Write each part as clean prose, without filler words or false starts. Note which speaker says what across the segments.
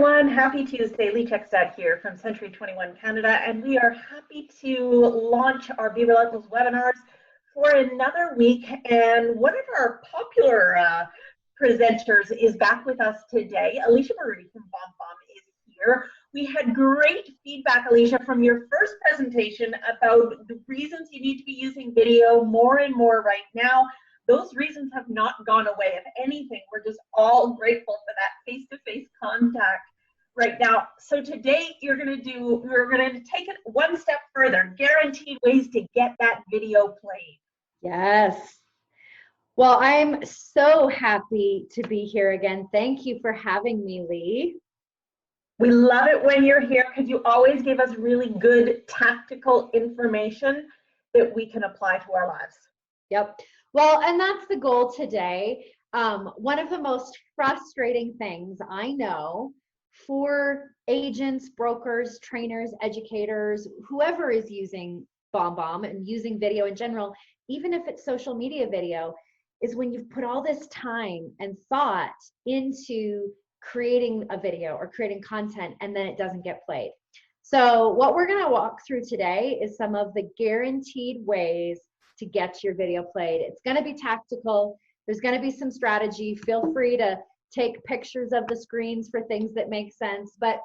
Speaker 1: everyone, happy Tuesday. Alicia Berruti here from Century 21 Canada, and we are happy to launch our Be Relentless webinars for another week. And one of our popular presenters is back with us today. Alicia Berruti from BombBomb is here. We had great feedback, Alicia, from your first presentation about the reasons you need to be using video more and more right now. Those reasons have not gone away. If anything, we're just all grateful for that face-to-face contact right now. So today we're going to take it one step further, guaranteed ways to get that video played.
Speaker 2: Yes. Well, I'm so happy to be here again. Thank you for having me, Lee.
Speaker 1: We love it when you're here because you always give us really good tactical information that we can apply to our lives.
Speaker 2: Yep. Well, and that's the goal today. One of the most frustrating things I know for agents, brokers, trainers, educators, whoever is using BombBomb and using video in general, even if it's social media video, is when you've put all this time and thought into creating a video or creating content and then it doesn't get played. So what we're going to walk through today is some of the guaranteed ways to get your video played. It's going to be tactical. There's going to be some strategy. Feel free to take pictures of the screens for things that make sense. But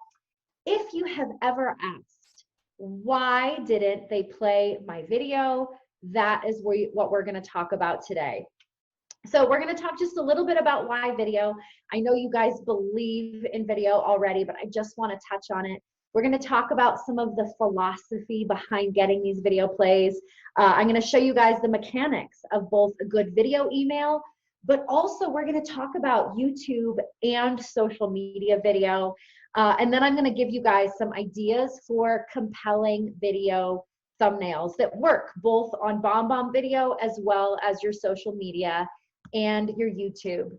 Speaker 2: if you have ever asked, why didn't they play my video? That is what we're going to talk about today. So we're going to talk just a little bit about why video. I know you guys believe in video already, but I just want to touch on it. We're going to talk about some of the philosophy behind getting these video plays. I'm going to show you guys the mechanics of both a good video email, but also we're going to talk about YouTube and social media video. And then I'm going to give you guys some ideas for compelling video thumbnails that work both on BombBomb video as well as your social media and your YouTube.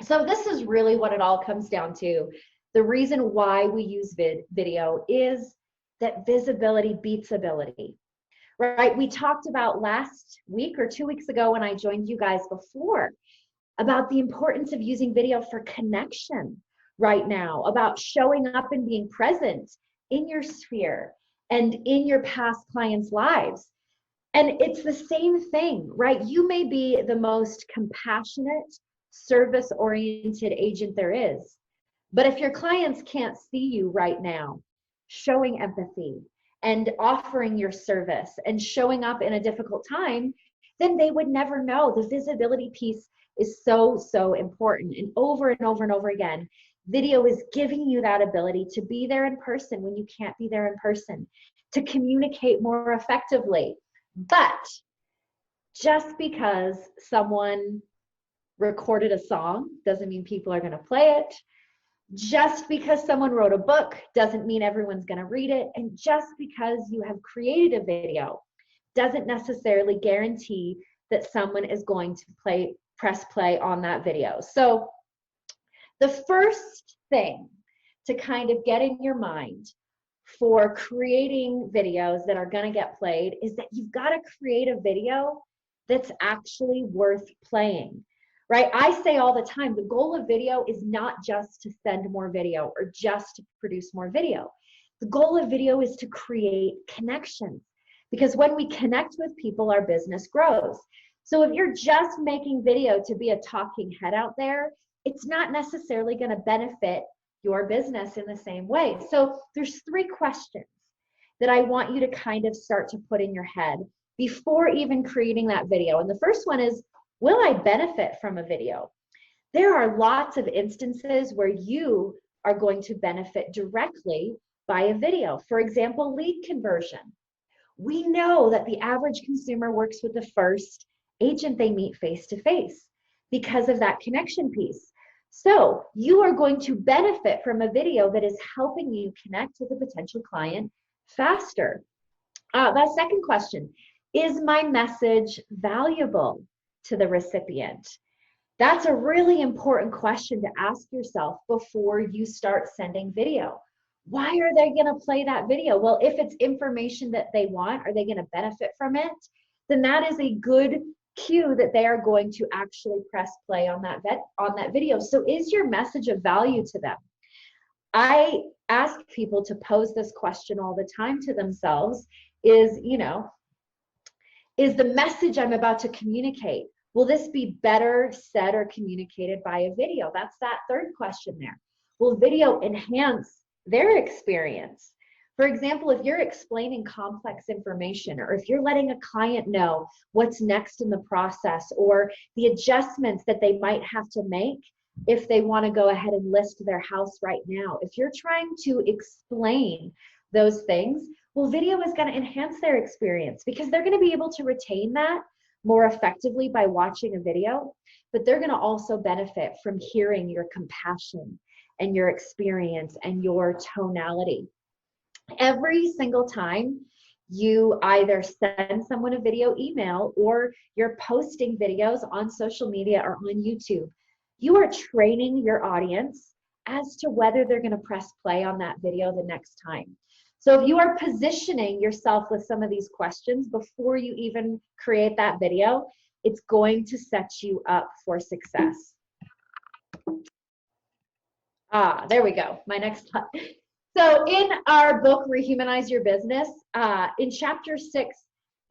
Speaker 2: So this is really what it all comes down to. The reason why we use video is that visibility beats ability, right? We talked about last week or 2 weeks ago when I joined you guys before about the importance of using video for connection right now, about showing up and being present in your sphere and in your past clients' lives. And it's the same thing, right? You may be the most compassionate, service-oriented agent there is. But if your clients can't see you right now, showing empathy and offering your service and showing up in a difficult time, then they would never know. The visibility piece is so, so important. And over and over and over again, video is giving you that ability to be there in person when you can't be there in person, to communicate more effectively. But just because someone recorded a song doesn't mean people are going to play it. Just because someone wrote a book doesn't mean everyone's going to read it. And just because you have created a video doesn't necessarily guarantee that someone is going to press play on that video. So the first thing to kind of get in your mind for creating videos that are going to get played is that you've got to create a video that's actually worth playing. Right? I say all the time, the goal of video is not just to send more video or just to produce more video. The goal of video is to create connections, because when we connect with people, our business grows. So if you're just making video to be a talking head out there, it's not necessarily going to benefit your business in the same way. So there's 3 questions that I want you to kind of start to put in your head before even creating that video. And the first one is, will I benefit from a video? There are lots of instances where you are going to benefit directly by a video. For example, lead conversion. We know that the average consumer works with the first agent they meet face-to-face because of that connection piece. So you are going to benefit from a video that is helping you connect with a potential client faster. That second question, is my message valuable to the recipient? That's a really important question to ask yourself before you start sending video. Why are they going to play that video? Well, if it's information that they want, are they going to benefit from it? Then that is a good cue that they are going to actually press play on that video. So is your message of value to them? I ask people to pose this question all the time to themselves is, is the message I'm about to communicate, will this be better said or communicated by a video? That's that third question there. Will video enhance their experience? For example, if you're explaining complex information, or if you're letting a client know what's next in the process, or the adjustments that they might have to make if they want to go ahead and list their house right now, if you're trying to explain those things, well, video is going to enhance their experience because they're going to be able to retain that more effectively by watching a video, but they're going to also benefit from hearing your compassion and your experience and your tonality. Every single time you either send someone a video email or you're posting videos on social media or on YouTube, you are training your audience as to whether they're going to press play on that video the next time. So if you are positioning yourself with some of these questions before you even create that video, it's going to set you up for success. There we go. My next slide. So in our book, Rehumanize Your Business, in chapter 6,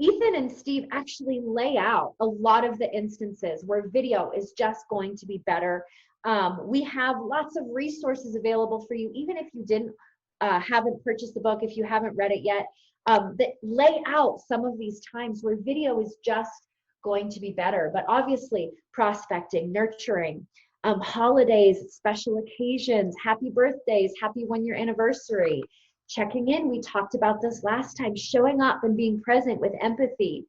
Speaker 2: Ethan and Steve actually lay out a lot of the instances where video is just going to be better. We have lots of resources available for you, even if you haven't purchased the book, if you haven't read it yet, that lay out some of these times where video is just going to be better. But obviously, prospecting, nurturing, holidays, special occasions, happy birthdays, happy 1-year anniversary, checking in. We talked about this last time, showing up and being present with empathy,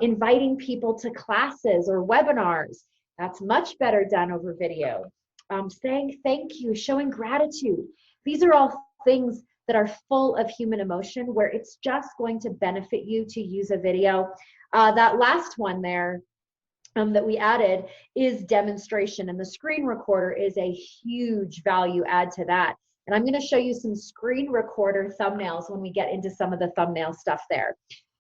Speaker 2: inviting people to classes or webinars. That's much better done over video. Saying thank you, showing gratitude. These are all things that are full of human emotion where it's just going to benefit you to use a video. That last one there, that we added is demonstration, and the screen recorder is a huge value add to that. And I'm going to show you some screen recorder thumbnails when we get into some of the thumbnail stuff there.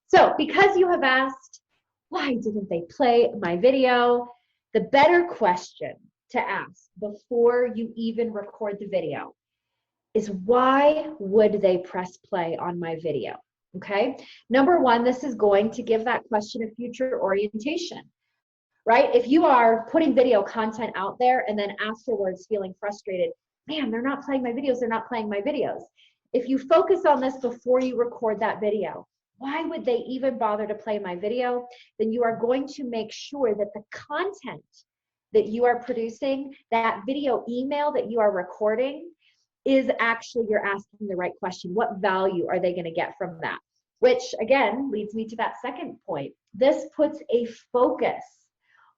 Speaker 2: So because you have asked, why didn't they play my video? The better question to ask before you even record the video is, why would they press play on my video? Okay. Number one, this is going to give that question a future orientation. Right? If you are putting video content out there and then afterwards feeling frustrated, man, they're not playing my videos, they're not playing my videos. If you focus on this before you record that video, why would they even bother to play my video? Then you are going to make sure that the content that you are producing, that video email that you are recording, is actually, you're asking the right question. What value are they going to get from that? Which again leads me to that second point. This puts a focus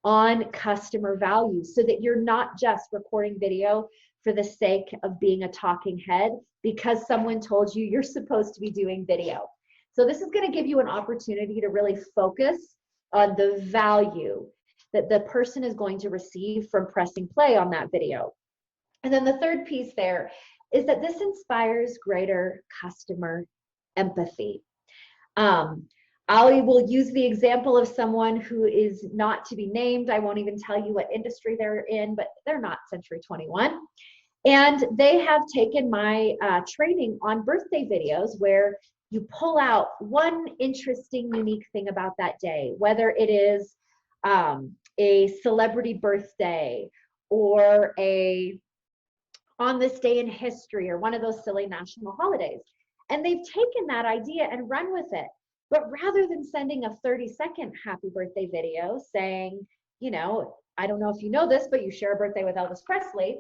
Speaker 2: on customer value so that you're not just recording video for the sake of being a talking head because someone told you you're supposed to be doing video. So this is going to give you an opportunity to really focus on the value that the person is going to receive from pressing play on that video. And then the third piece there is that this inspires greater customer empathy. I will use the example of someone who is not to be named. I won't even tell you what industry they're in, but they're not Century 21. And they have taken my training on birthday videos where you pull out one interesting, unique thing about that day, whether it is a celebrity birthday or on this day in history or one of those silly national holidays. And they've taken that idea and run with it. But rather than sending a 30-second happy birthday video saying, I don't know if you know this, but you share a birthday with Elvis Presley,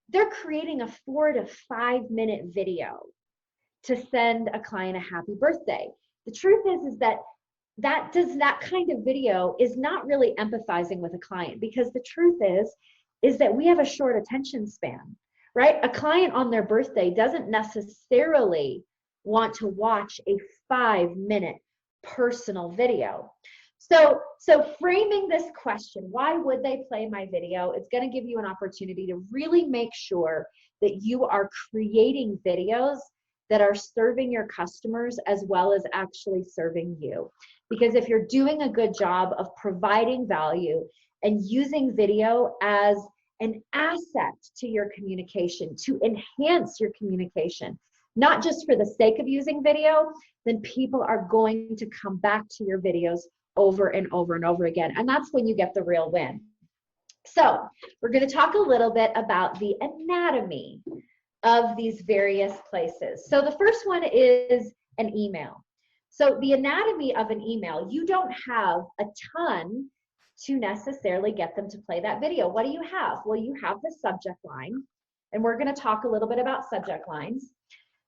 Speaker 2: they're creating a 4 to 5 minute video to send a client a happy birthday. The truth is that that kind of video is not really empathizing with a client, because the truth is that we have a short attention span, right? A client on their birthday doesn't necessarily want to watch a 5-minute personal video. So framing this question, why would they play my video? It's going to give you an opportunity to really make sure that you are creating videos that are serving your customers as well as actually serving you. Because if you're doing a good job of providing value and using video as an asset to your communication, to enhance your communication, not just for the sake of using video, then people are going to come back to your videos over and over and over again. And that's when you get the real win. So we're going to talk a little bit about the anatomy of these various places. So the first one is an email. So the anatomy of an email, you don't have a ton to necessarily get them to play that video. What do you have? Well, you have the subject line, and we're going to talk a little bit about subject lines.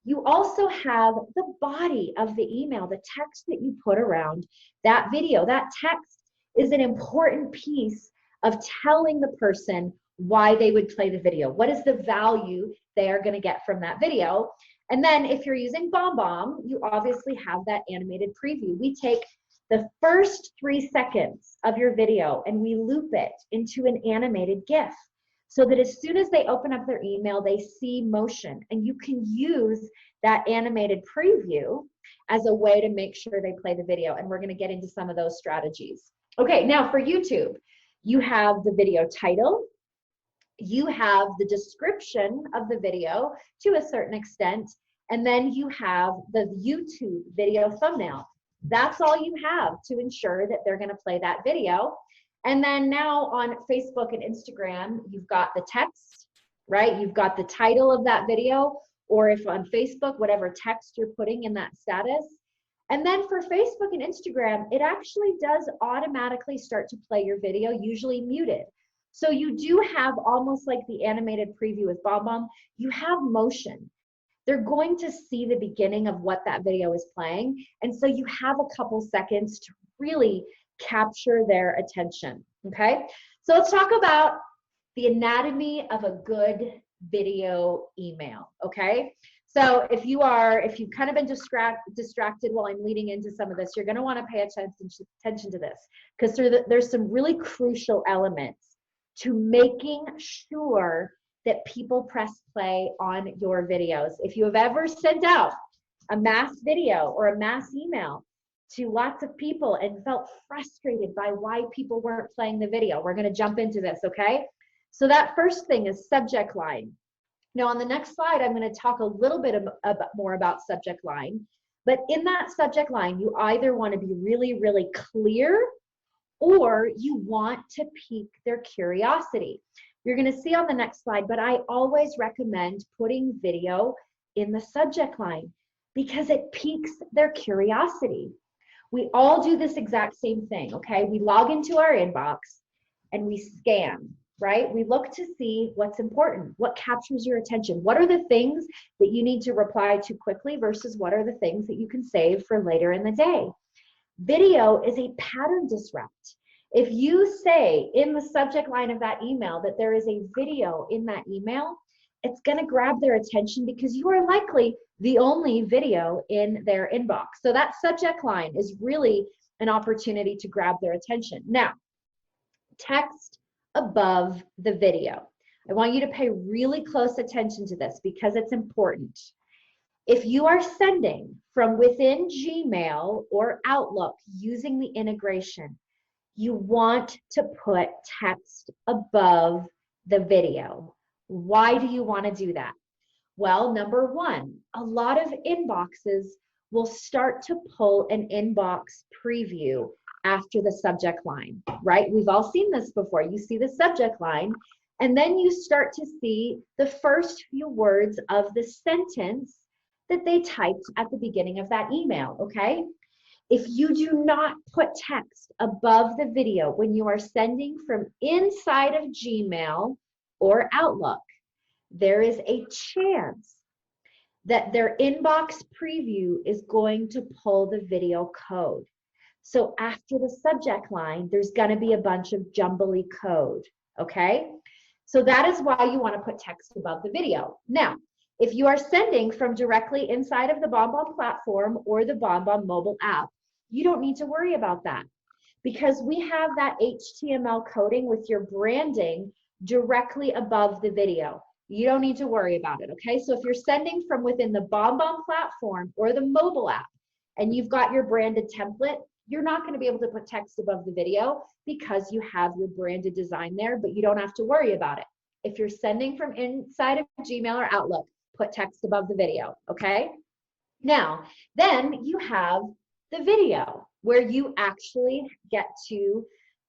Speaker 2: You also have the body of the email, the text that you put around that video. That text is an important piece of telling the person why they would play the video. What is the value they are going to get from that video? And then if you're using BombBomb, you obviously have that animated preview. We take the first 3 seconds of your video and we loop it into an animated GIF so that as soon as they open up their email, they see motion. And you can use that animated preview as a way to make sure they play the video. And we're going to get into some of those strategies. Okay, now for YouTube, you have the video title. You have the description of the video to a certain extent, and then you have the YouTube video thumbnail. That's all you have to ensure that they're going to play that video. And then now on Facebook and Instagram, you've got the text, right? You've got the title of that video, or if on Facebook, whatever text you're putting in that status. And then for Facebook and Instagram, it actually does automatically start to play your video, usually muted. So you do have almost like the animated preview with BombBomb, you have motion. They're going to see the beginning of what that video is playing. And so you have a couple seconds to really capture their attention, okay? So let's talk about the anatomy of a good video email, okay? So if you've kind of been distracted while I'm leading into some of this, you're gonna wanna pay attention to this, because there's some really crucial elements to making sure that people press play on your videos. If you have ever sent out a mass video or a mass email to lots of people and felt frustrated by why people weren't playing the video, we're gonna jump into this, okay? So that first thing is subject line. Now on the next slide, I'm gonna talk a little bit more about subject line, but in that subject line, you either wanna be really, really clear or you want to pique their curiosity. You're going to see on the next slide, but I always recommend putting video in the subject line because it piques their curiosity. We all do this exact same thing, okay? We log into our inbox and we scan, right? We look to see what's important, what captures your attention. What are the things that you need to reply to quickly versus what are the things that you can save for later in the day? Video is a pattern disrupt. If you say in the subject line of that email that there is a video in that email, it's going to grab their attention because you are likely the only video in their inbox. So that subject line is really an opportunity to grab their attention. Now, text above the video. I want you to pay really close attention to this because it's important. If you are sending from within Gmail or Outlook using the integration, you want to put text above the video. Why do you want to do that? Well, number one, a lot of inboxes will start to pull an inbox preview after the subject line, right? We've all seen this before. You see the subject line, and then you start to see the first few words of the sentence that they typed at the beginning of that email, okay? If you do not put text above the video when you are sending from inside of Gmail or Outlook, there is a chance that their inbox preview is going to pull the video code. So after the subject line, there's gonna be a bunch of jumbly code, okay? So that is why you wanna put text above the video. Now, if you are sending from directly inside of the BombBomb platform or the BombBomb mobile app, you don't need to worry about that because we have that HTML coding with your branding directly above the video. You don't need to worry about it, okay? So if you're sending from within the BombBomb platform or the mobile app and you've got your branded template, you're not going to be able to put text above the video because you have your branded design there, but you don't have to worry about it. If you're sending from inside of Gmail or Outlook, put text above the video, okay? Now, then you have the video where you actually get to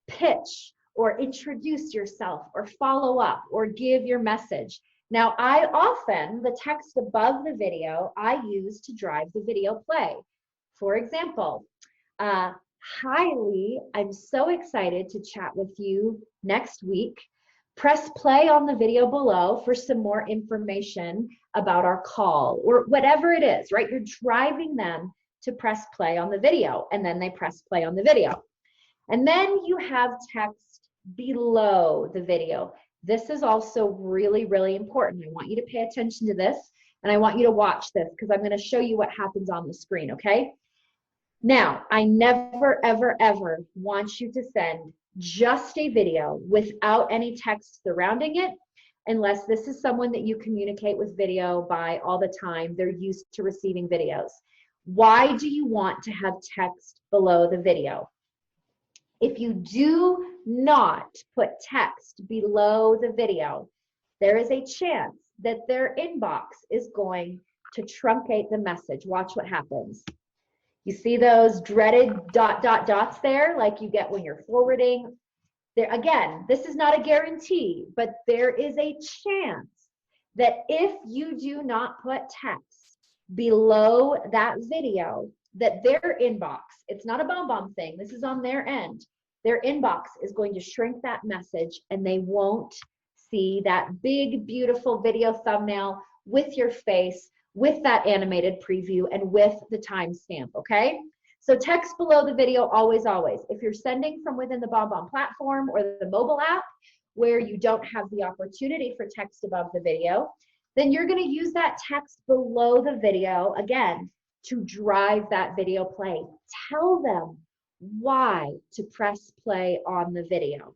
Speaker 2: pitch or introduce yourself or follow up or give your message. Now, the text above the video, I use to drive the video play. For example, hi Lee, I'm so excited to chat with you next week. Press play on the video below for some more information about our call, or whatever it is, right? You're driving them to press play on the video, and then they press play on the video. And then you have text below the video. This is also really, really important. I want you to pay attention to this, and I want you to watch this because I'm going to show you what happens on the screen, okay? Now, I never, ever, ever want you to send just a video without any text surrounding it, unless this is someone that you communicate with video by all the time. They're used to receiving videos. Why do you want to have text below the video? If you do not put text below the video, there is a chance that their inbox is going to truncate the message. Watch what happens. You see those dreaded dots there, like you get when you're forwarding. There, again, this is not a guarantee, but there is a chance that if you do not put text below that video, that their inbox, it's not a BombBomb thing, this is on their end, their inbox is going to shrink that message and they won't see that big, beautiful video thumbnail with your face, with that animated preview, and with the timestamp, okay? So text below the video, always, always. If you're sending from within the BombBomb platform or the mobile app where you don't have the opportunity for text above the video, then you're gonna use that text below the video, again, to drive that video play. Tell them why to press play on the video.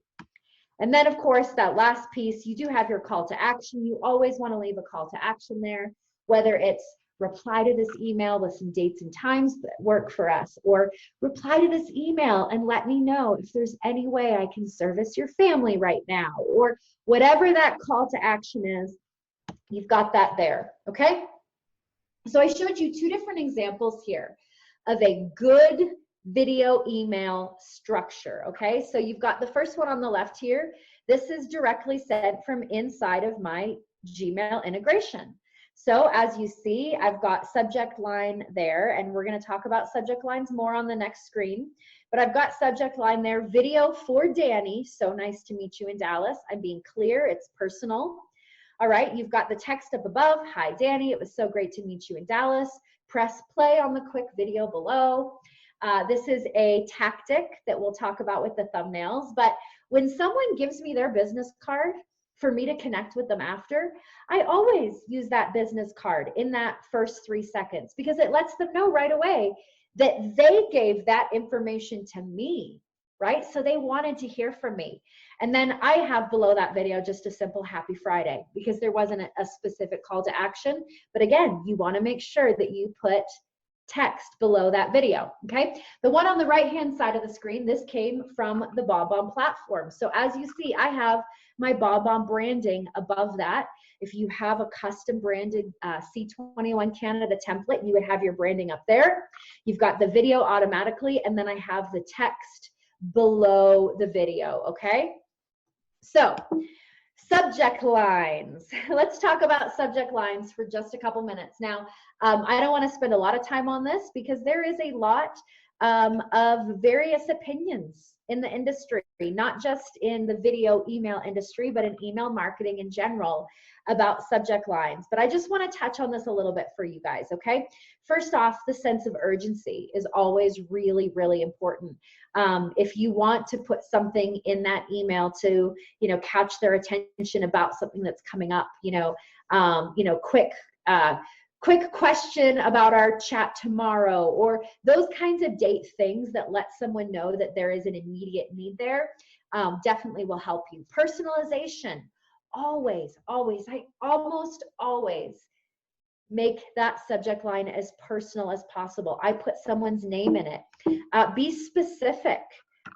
Speaker 2: And then, of course, that last piece, you do have your call to action. You always wanna leave a call to action there, whether it's reply to this email with some dates and times that work for us, or reply to this email and let me know if there's any way I can service your family right now, or whatever that call to action is, you've got that there, okay? So I showed you two different examples here of a good video email structure, okay? So you've got the first one on the left here. This is directly sent from inside of my Gmail integration. So as you see, I've got subject line there, and we're going to talk about subject lines more on the next screen. But I've got subject line there, video for Danny. So nice to meet you in Dallas. I'm being clear, it's personal. All right, you've got the text up above. Hi, Danny. It was so great to meet you in Dallas. Press play on the quick video below. This is a tactic that we'll talk about with the thumbnails. But when someone gives me their business card, for me to connect with them after, I always use that business card in that first 3 seconds because it lets them know right away that they gave that information to me, right? So they wanted to hear from me. And then I have below that video just a simple happy Friday because there wasn't a specific call to action. But again, you want to make sure that you put text below that video, okay? The one on the right-hand side of the screen, this came from the BombBomb platform. So as you see, I have my BombBomb branding above that. If you have a custom branded C21 Canada template, you would have your branding up there. You've got the video automatically, and then I have the text below the video, okay? So, subject lines. Let's talk about subject lines for just a couple minutes. Now, I don't want to spend a lot of time on this because there is a lot of various opinions in the industry, not just in the video email industry, but in email marketing in general about subject lines. But I just want to touch on this a little bit for you guys, okay? First off, the sense of urgency is always really, really important. If you want to put something in that email to, catch their attention about something that's coming up, quick question about our chat tomorrow, or those kinds of date things that let someone know that there is an immediate need there, definitely will help you. Personalization, always, I almost always make that subject line as personal as possible. I put someone's name in it. Be specific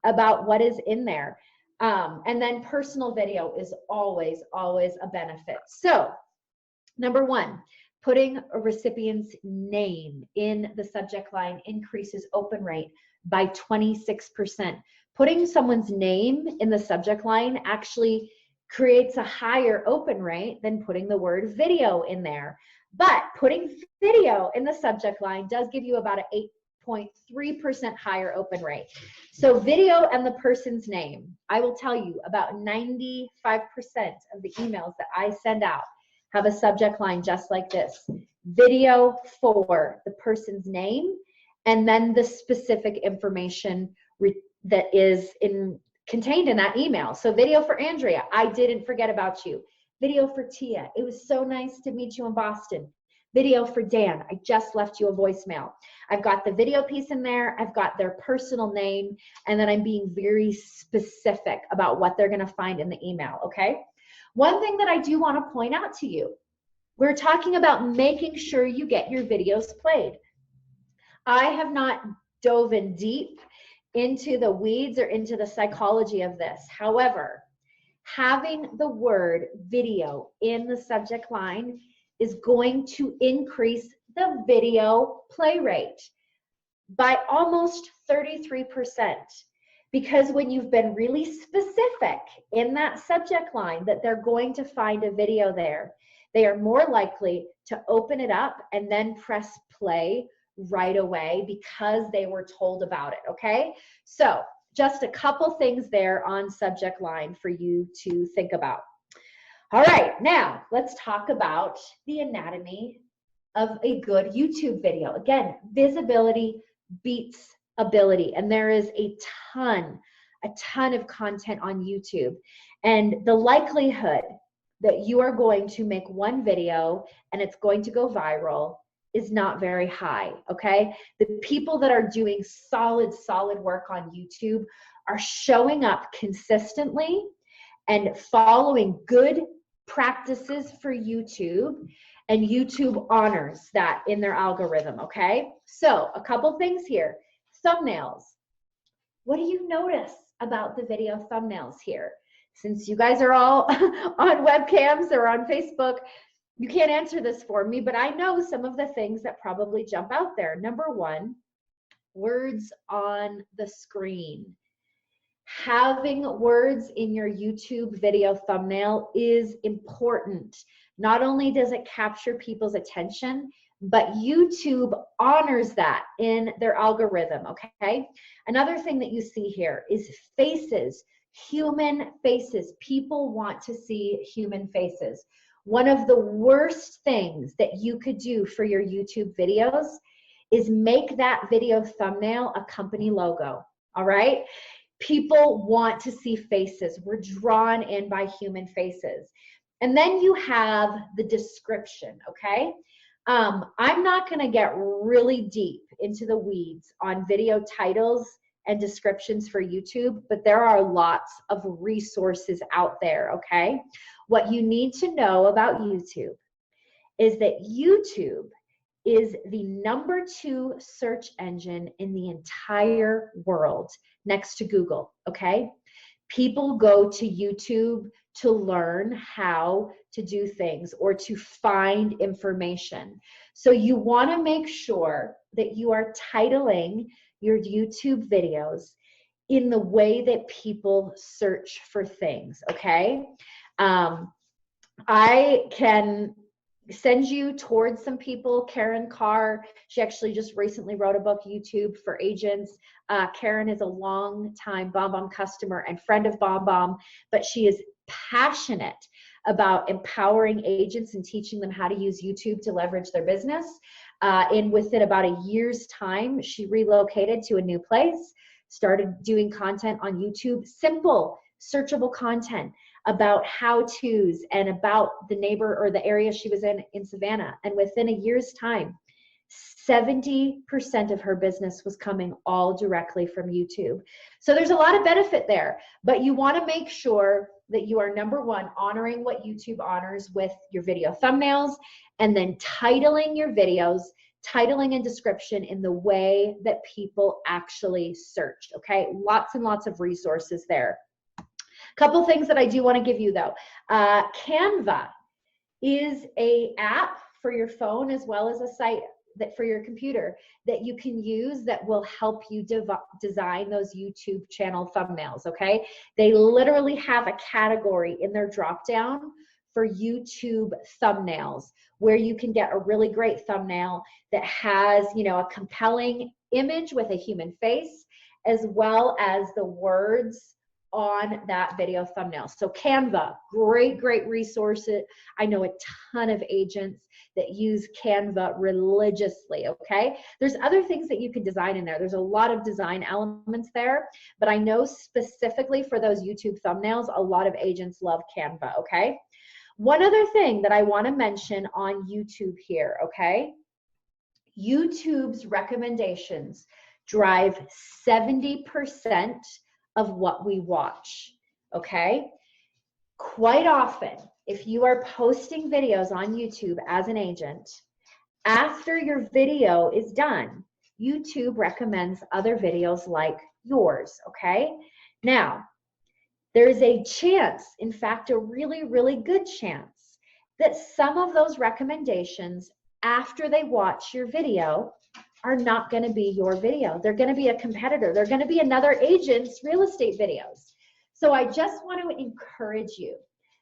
Speaker 2: about what is in there. And then personal video is always, always a benefit. So number one, putting a recipient's name in the subject line increases open rate by 26%. Putting someone's name in the subject line actually creates a higher open rate than putting the word video in there. But putting video in the subject line does give you about an 8.3% higher open rate. So video and the person's name, I will tell you about 95% of the emails that I send out have a subject line just like this: video for the person's name, and then the specific information that is contained in that email. So video for Andrea, I didn't forget about you. Video for Tia, it was so nice to meet you in Boston. Video for Dan, I just left you a voicemail. I've got the video piece in there, I've got their personal name, and then I'm being very specific about what they're gonna find in the email, okay? One thing that I do want to point out to you, we're talking about making sure you get your videos played. I have not dove in deep into the weeds or into the psychology of this. However, having the word video in the subject line is going to increase the video play rate by almost 33%. Because when you've been really specific in that subject line that they're going to find a video there, they are more likely to open it up and then press play right away because they were told about it, okay? So just a couple things there on subject line for you to think about. All right, now let's talk about the anatomy of a good YouTube video. Again, visibility beats ability, and there is a ton of content on YouTube, and the likelihood that you are going to make one video and it's going to go viral is not very high, okay? The people that are doing solid work on YouTube are showing up consistently and following good practices for YouTube, and YouTube honors that in their algorithm, okay? So a couple things here. Thumbnails. What do you notice about the video thumbnails here? Since you guys are all on webcams or on Facebook, you can't answer this for me, but I know some of the things that probably jump out there. Number one, words on the screen. Having words in your YouTube video thumbnail is important. Not only does it capture people's attention, but YouTube honors that in their algorithm, okay? Another thing that you see here is faces, human faces. People want to see human faces. One of the worst things that you could do for your YouTube videos is make that video thumbnail a company logo, all right? People want to see faces. We're drawn in by human faces. And then you have the description, okay? I'm not gonna get really deep into the weeds on video titles and descriptions for YouTube, but there are lots of resources out there, okay? What you need to know about YouTube is that YouTube is the #2 search engine in the entire world next to Google, okay? People go to YouTube to learn how to do things or to find information. So you want to make sure that you are titling your YouTube videos in the way that people search for things, okay? I can send you towards some people. Karen Carr, she actually just recently wrote a book, YouTube for Agents. Karen is a long-time BombBomb customer and friend of BombBomb, but she is passionate about empowering agents and teaching them how to use YouTube to leverage their business. And within about a year's time, she relocated to a new place, started doing content on YouTube, simple, searchable content about how-tos and about the neighbor or the area she was in Savannah. And within a year's time, 70% of her business was coming all directly from YouTube. So there's a lot of benefit there, but you want to make sure that you are, #1, honoring what YouTube honors with your video thumbnails, and then titling your videos, titling and description in the way that people actually search, okay? Lots and lots of resources there. Couple things that I do want to give you though. Canva is a app for your phone as well as a site that for your computer that you can use that will help you design those YouTube channel thumbnails, okay? They literally have a category in their drop down for YouTube thumbnails where you can get a really great thumbnail that has, you know, a compelling image with a human face as well as the words on that video thumbnail. So Canva, great, great resources. I know a ton of agents that use Canva religiously, okay? There's other things that you can design in there. There's a lot of design elements there, but I know specifically for those YouTube thumbnails, a lot of agents love Canva, okay? One other thing that I want to mention on YouTube here, okay? YouTube's recommendations drive 70% of what we watch, okay? Quite often, if you are posting videos on YouTube as an agent, after your video is done, YouTube recommends other videos like yours, okay? Now, there's a chance, in fact, a really, really good chance that some of those recommendations after they watch your video are not going to be your video. They're going to be a competitor. They're going to be another agent's real estate videos. So I just want to encourage you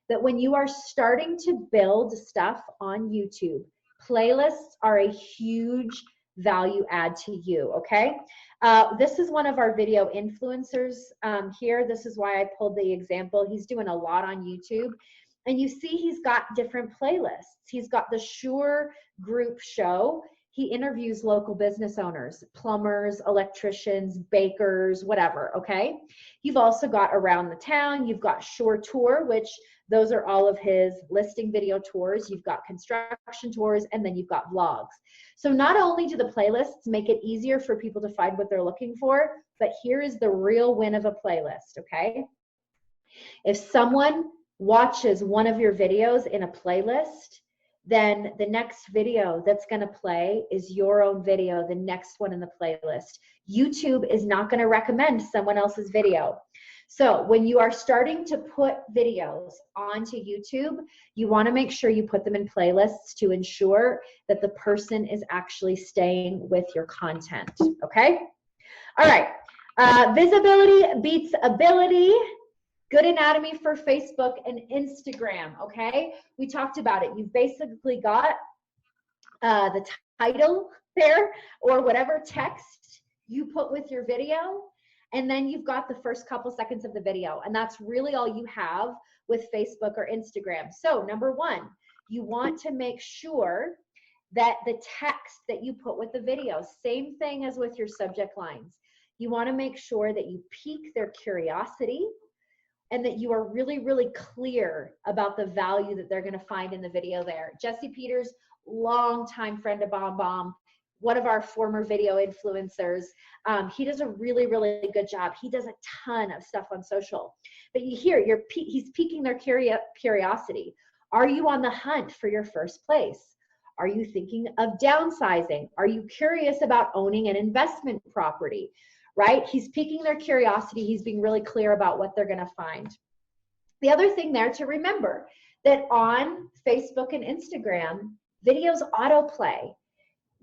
Speaker 2: that when you are starting to build stuff on YouTube, playlists are a huge value add to you, okay? This is one of our video influencers here. This is why I pulled the example. He's doing a lot on YouTube. And you see he's got different playlists. He's got the Sure Group Show. He interviews local business owners, plumbers, electricians, bakers, whatever, okay? You've also got Around the Town. You've got Sure Tour, which those are all of his listing video tours. You've got construction tours, and then you've got vlogs. So not only do the playlists make it easier for people to find what they're looking for, but here is the real win of a playlist, okay? If someone watches one of your videos in a playlist, then the next video that's going to play is your own video, the next one in the playlist. YouTube is not going to recommend someone else's video. So when you are starting to put videos onto YouTube, you want to make sure you put them in playlists to ensure that the person is actually staying with your content, okay? All right, visibility beats ability. Good anatomy for Facebook and Instagram, okay? We talked about it. You've basically got the title there or whatever text you put with your video, and then you've got the first couple seconds of the video, and that's really all you have with Facebook or Instagram. So number one, you want to make sure that the text that you put with the video, same thing as with your subject lines, you want to make sure that you pique their curiosity and that you are really, really clear about the value that they're going to find in the video there. Jesse Peters, longtime friend of BombBomb, one of our former video influencers. He does a really, really good job. He does a ton of stuff on social. But you hear, he's piquing their curiosity. Are you on the hunt for your first place? Are you thinking of downsizing? Are you curious about owning an investment property? Right? He's piquing their curiosity. He's being really clear about what they're going to find. The other thing there to remember that on Facebook and Instagram, videos autoplay.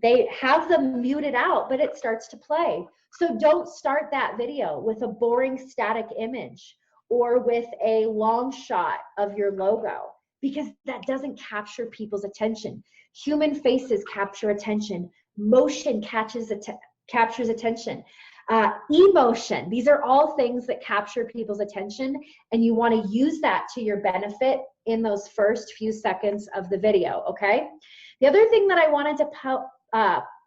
Speaker 2: They have them muted out, but it starts to play. So don't start that video with a boring static image or with a long shot of your logo, because that doesn't capture people's attention. Human faces capture attention. Motion captures attention. Emotion, these are all things that capture people's attention, and you want to use that to your benefit in those first few seconds of the video, okay? The other thing that I wanted to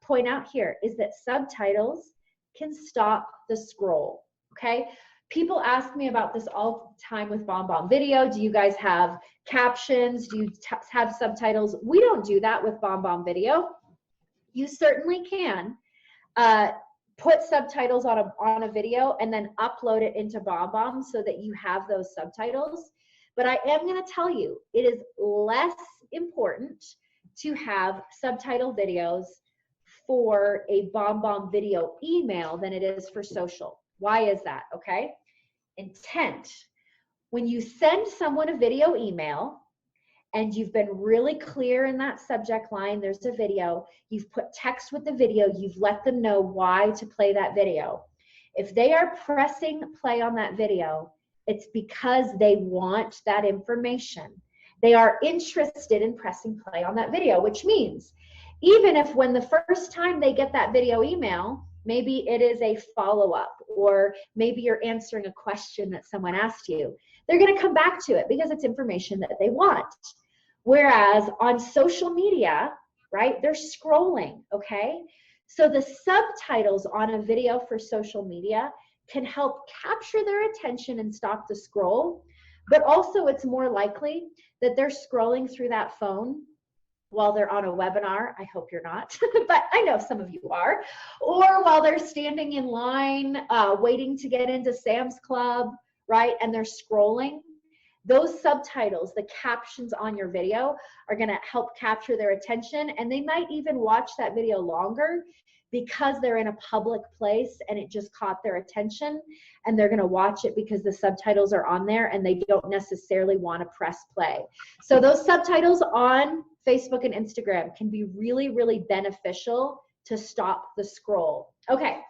Speaker 2: point out here is that subtitles can stop the scroll, okay? People ask me about this all the time with BombBomb Video. Do you guys have captions? Do you have subtitles? We don't do that with BombBomb Video. You certainly can put subtitles on a video and then upload it into BombBomb so that you have those subtitles. But I am going to tell you, it is less important to have subtitle videos for a BombBomb Video email than it is for social. Why is that? Okay. Intent. when you send someone a video email and you've been really clear in that subject line, there's a video, you've put text with the video, you've let them know why to play that video. If they are pressing play on that video, it's because they want that information. They are interested in pressing play on that video, which means even if when the first time they get that video email, maybe it is a follow-up, or maybe you're answering a question that someone asked you, they're going to come back to it because it's information that they want. Whereas on social media, right, they're scrolling, okay? So the subtitles on a video for social media can help capture their attention and stop the scroll, but also it's more likely that they're scrolling through that phone while they're on a webinar. I hope you're not, but I know some of you are. Or while they're standing in line, waiting to get into Sam's Club, right, and they're scrolling. Those subtitles, the captions on your video, are gonna help capture their attention, and they might even watch that video longer because they're in a public place and it just caught their attention, and they're gonna watch it because the subtitles are on there and they don't necessarily wanna press play. So those subtitles on Facebook and Instagram can be really, really beneficial to stop the scroll. Okay,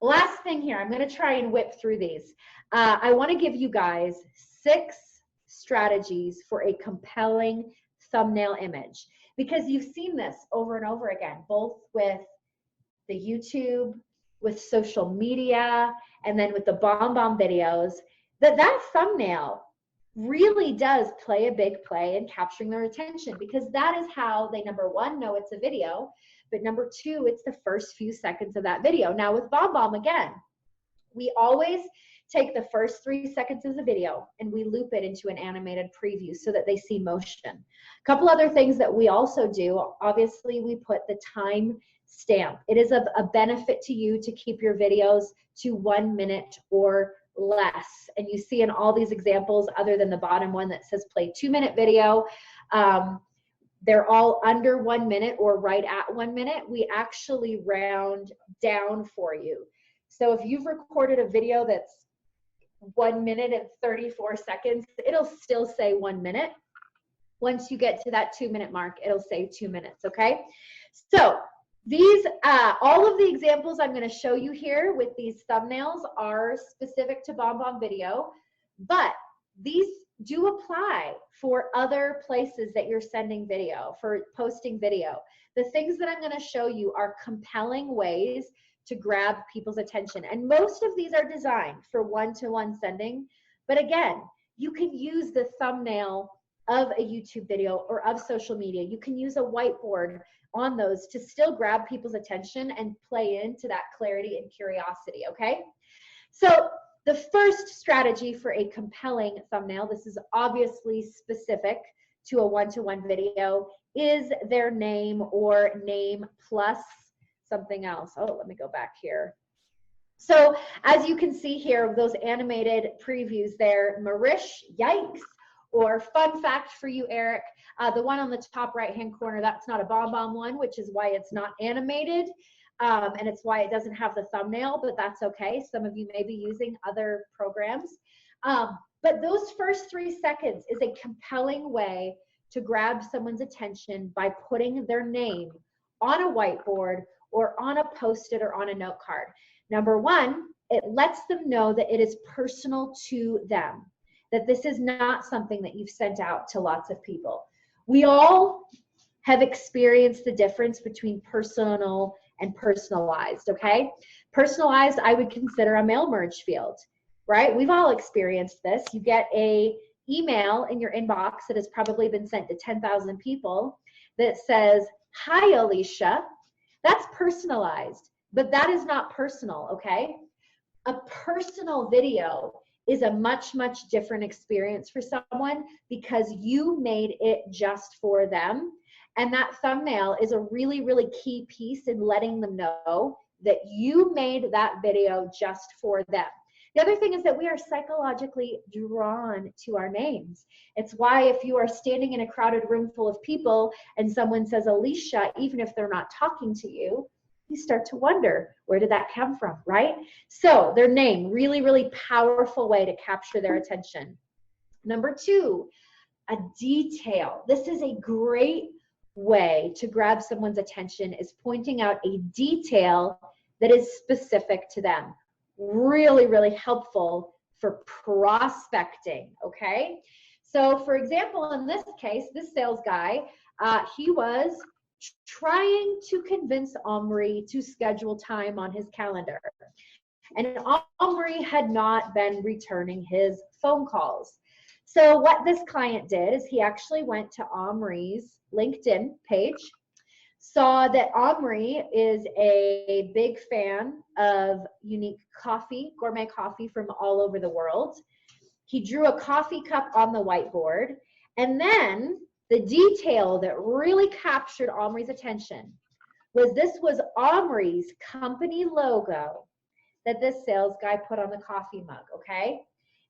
Speaker 2: last thing here, I'm gonna try and whip through these. I wanna give you guys 6 strategies for a compelling thumbnail image, because you've seen this over and over again, both with the YouTube, with social media, and then with the BombBomb videos, that thumbnail really does play a big play in capturing their attention, because that is how they, number one, know it's a video, but number two, it's the first few seconds of that video. Now with BombBomb, again, we always take the first 3 seconds of the video and we loop it into an animated preview so that they see motion. A couple other things that we also do, obviously we put the time stamp. It is of a benefit to you to keep your videos to 1 minute or less. And you see in all these examples, other than the bottom one that says play 2-minute video, they're all under 1 minute or right at 1 minute. We actually round down for you. So if you've recorded a video that's 1 minute and 34 seconds, it'll still say 1 minute. Once you get to that 2-minute mark, it'll say 2 minutes, okay? So these, all of the examples I'm gonna show you here with these thumbnails are specific to BombBomb Video, but these do apply for other places that you're sending video, for posting video. The things that I'm gonna show you are compelling ways to grab people's attention. And most of these are designed for one-to-one sending. But again, you can use the thumbnail of a YouTube video or of social media. You can use a whiteboard on those to still grab people's attention and play into that clarity and curiosity, okay? So the first strategy for a compelling thumbnail, this is obviously specific to a one-to-one video, is their name or name plus something else. Oh, let me go back here. So as you can see here, those animated previews there, Marish, yikes, or fun fact for you, Eric, the one on the top right-hand corner, that's not a BombBomb one, which is why it's not animated, and it's why it doesn't have the thumbnail, but that's okay. Some of you may be using other programs. But those first 3 seconds is a compelling way to grab someone's attention by putting their name on a whiteboard or on a Post-it or on a note card. Number one, it lets them know that it is personal to them, that this is not something that you've sent out to lots of people. We all have experienced the difference between personal and personalized, okay? Personalized, I would consider a mail merge field, right? We've all experienced this. You get a email in your inbox that has probably been sent to 10,000 people that says, "Hi, Alicia." That's personalized, but that is not personal, okay? A personal video is a much, much different experience for someone because you made it just for them. And that thumbnail is a really, really key piece in letting them know that you made that video just for them. The other thing is that we are psychologically drawn to our names. It's why if you are standing in a crowded room full of people and someone says Alicia, even if they're not talking to you, you start to wonder, where did that come from, right? So their name, really, really powerful way to capture their attention. Number two, a detail. This is a great way to grab someone's attention, is pointing out a detail that is specific to them. Really, really helpful for prospecting, okay? So for example, in this case, this sales guy, he was trying to convince Omri to schedule time on his calendar. And Omri had not been returning his phone calls. So what this client did is he actually went to Omri's LinkedIn page, saw that Omri is a big fan of unique coffee, gourmet coffee from all over the world. He drew a coffee cup on the whiteboard, and then the detail that really captured Omri's attention was this was Omri's company logo that this sales guy put on the coffee mug, okay?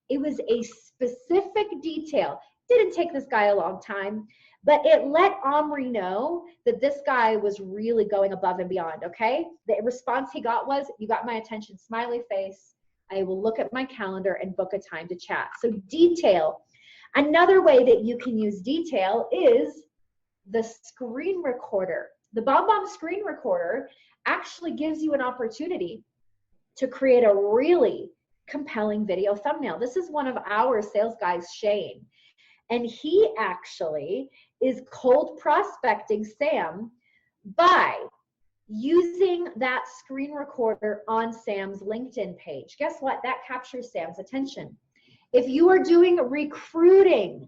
Speaker 2: It was a specific detail. Didn't take this guy a long time, but it let Omri know that this guy was really going above and beyond, okay? The response he got was, you got my attention, smiley face. I will look at my calendar and book a time to chat. So detail. Another way that you can use detail is the screen recorder. The BombBomb screen recorder actually gives you an opportunity to create a really compelling video thumbnail. This is one of our sales guys, Shane, and he actually is cold prospecting Sam by using that screen recorder on Sam's LinkedIn page. Guess what? That captures Sam's attention. If you are doing recruiting,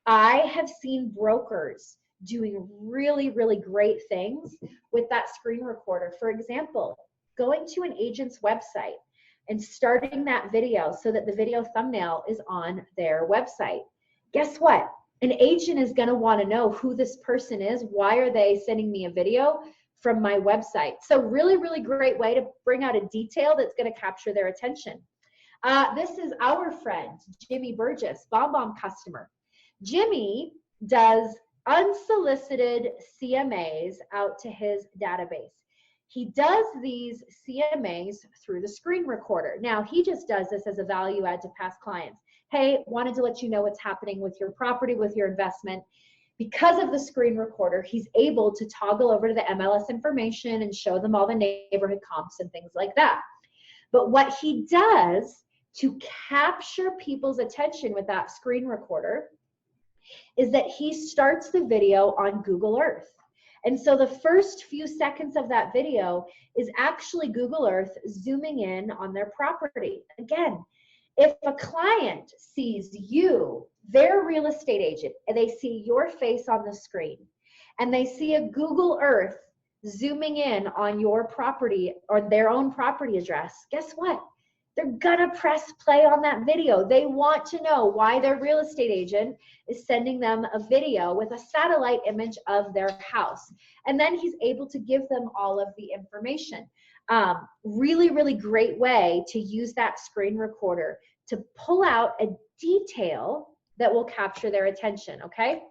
Speaker 2: I have seen brokers doing really, really great things with that screen recorder. For example, going to an agent's website and starting that video so that the video thumbnail is on their website. Guess what? An agent is going to want to know who this person is. Why are they sending me a video from my website? So really, really great way to bring out a detail that's going to capture their attention. This is our friend, Jimmy Burgess, BombBomb customer. Jimmy does unsolicited CMAs out to his database. He does these CMAs through the screen recorder. Now, he just does this as a value add to past clients. Hey, wanted to let you know what's happening with your property, with your investment. Because of the screen recorder, he's able to toggle over to the MLS information and show them all the neighborhood comps and things like that. But what he does to capture people's attention with that screen recorder is that he starts the video on Google Earth. And so the first few seconds of that video is actually Google Earth zooming in on their property. Again, if a client sees you, their real estate agent, and they see your face on the screen, and they see a Google Earth zooming in on your property or their own property address, guess what? They're gonna press play on that video. They want to know why their real estate agent is sending them a video with a satellite image of their house. And then he's able to give them all of the information. Really, really great way to use that screen recorder to pull out a detail that will capture their attention, okay?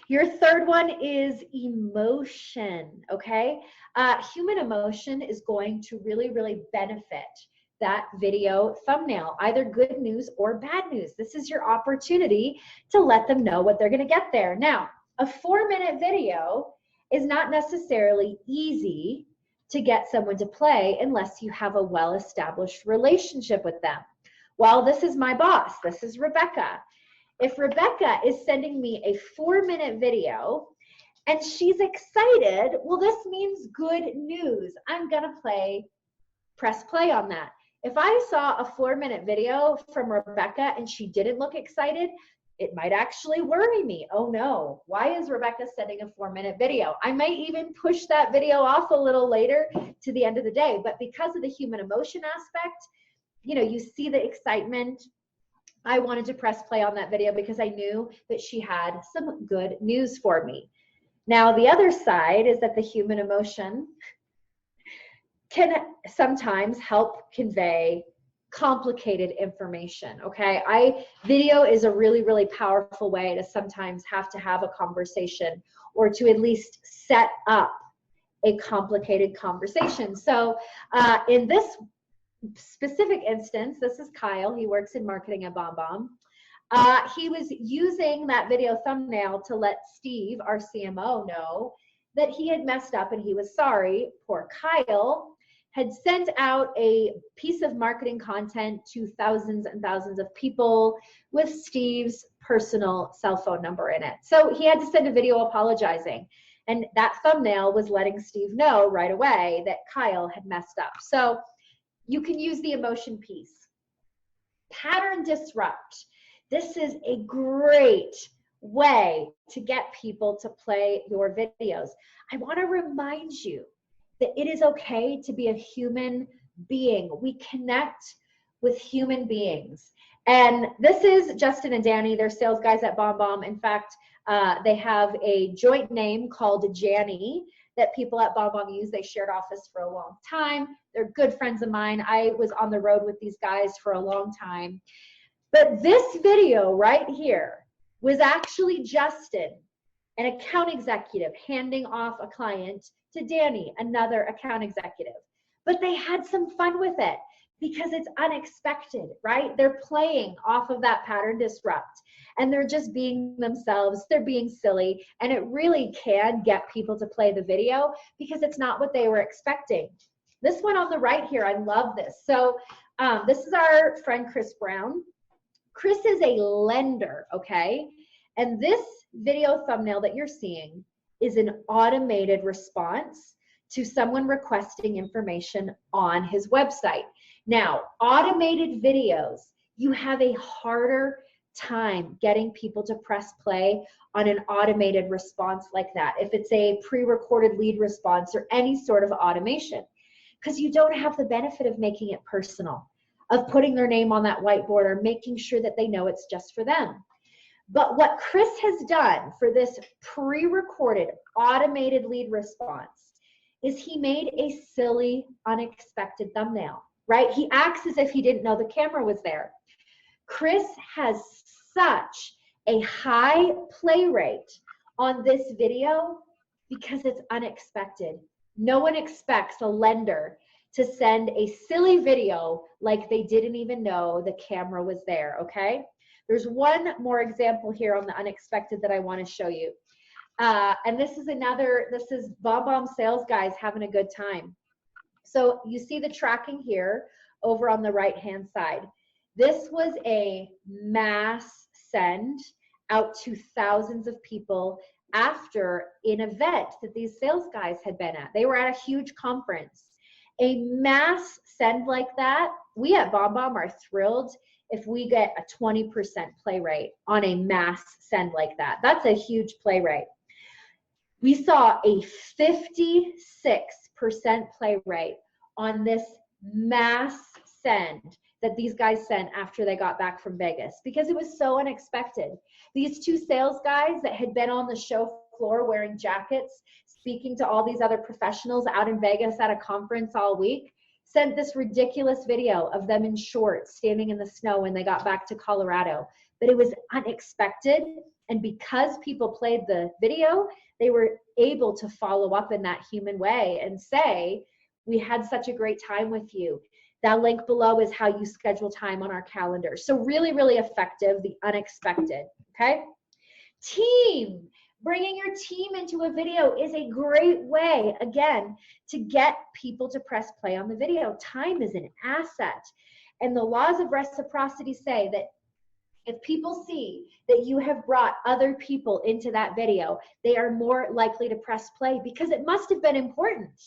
Speaker 2: Your third one is emotion, okay? Human emotion is going to really, really benefit that video thumbnail, either good news or bad news. This is your opportunity to let them know what they're gonna get there. Now, a 4-minute video is not necessarily easy to get someone to play unless you have a well-established relationship with them. Well, this is my boss, this is Rebecca. If Rebecca is sending me a 4-minute video and she's excited, well, this means good news. I'm gonna press play on that. If I saw a 4-minute video from Rebecca and she didn't look excited, it might actually worry me. Oh no, why is Rebecca sending a 4-minute video? I might even push that video off a little later to the end of the day. But because of the human emotion aspect, you know, you see the excitement. I wanted to press play on that video because I knew that she had some good news for me. Now, the other side is that the human emotion can sometimes help convey complicated information, okay? Video is a really, really powerful way to sometimes have a conversation or to at least set up a complicated conversation. So in this specific instance, this is Kyle. He works in marketing at BombBomb. He was using that video thumbnail to let Steve, our CMO, know that he had messed up and he was sorry. Poor Kyle had sent out a piece of marketing content to thousands and thousands of people with Steve's personal cell phone number in it. So he had to send a video apologizing. And that thumbnail was letting Steve know right away that Kyle had messed up. So you can use the emotion piece. Pattern disrupt. This is a great way to get people to play your videos. I want to remind you that it is okay to be a human being. We connect with human beings. And this is Justin and Danny. They're sales guys at BombBomb. In fact, they have a joint name called Janny that people at BombBomb use. They shared office for a long time. They're good friends of mine. I was on the road with these guys for a long time. But this video right here was actually Justin, an account executive, handing off a client to Danny, another account executive. But they had some fun with it because it's unexpected, right? They're playing off of that pattern disrupt and they're just being themselves. They're being silly, and it really can get people to play the video because it's not what they were expecting. This one on the right here, I love this. So this is our friend Chris Brown. Chris is a lender, okay? And this video thumbnail that you're seeing is an automated response to someone requesting information on his website. Now, automated videos, you have a harder time getting people to press play on an automated response like that, if it's a pre-recorded lead response or any sort of automation, because you don't have the benefit of making it personal, of putting their name on that whiteboard or making sure that they know it's just for them. But what Chris has done for this pre-recorded automated lead response is he made a silly, unexpected thumbnail, right? He acts as if he didn't know the camera was there. Chris has such a high play rate on this video because it's unexpected. No one expects a lender to send a silly video like they didn't even know the camera was there, okay? There's one more example here on the unexpected that I want to show you. And this is BombBomb sales guys having a good time. So you see the tracking here over on the right-hand side. This was a mass send out to thousands of people after an event that these sales guys had been at. They were at a huge conference. A mass send like that, we at BombBomb are thrilled if we get a 20% play rate on a mass send like that. That's a huge play rate. We saw a 56% play rate on this mass send that these guys sent after they got back from Vegas because it was so unexpected. These two sales guys that had been on the show floor wearing jackets, speaking to all these other professionals out in Vegas at a conference all week, sent this ridiculous video of them in shorts standing in the snow when they got back to Colorado. But it was unexpected, and because people played the video, they were able to follow up in that human way and say, we had such a great time with you. That link below is how you schedule time on our calendar. So really, really effective, the unexpected, okay? Team. Bringing your team into a video is a great way, again, to get people to press play on the video. Time is an asset. And the laws of reciprocity say that if people see that you have brought other people into that video, they are more likely to press play because it must have been important,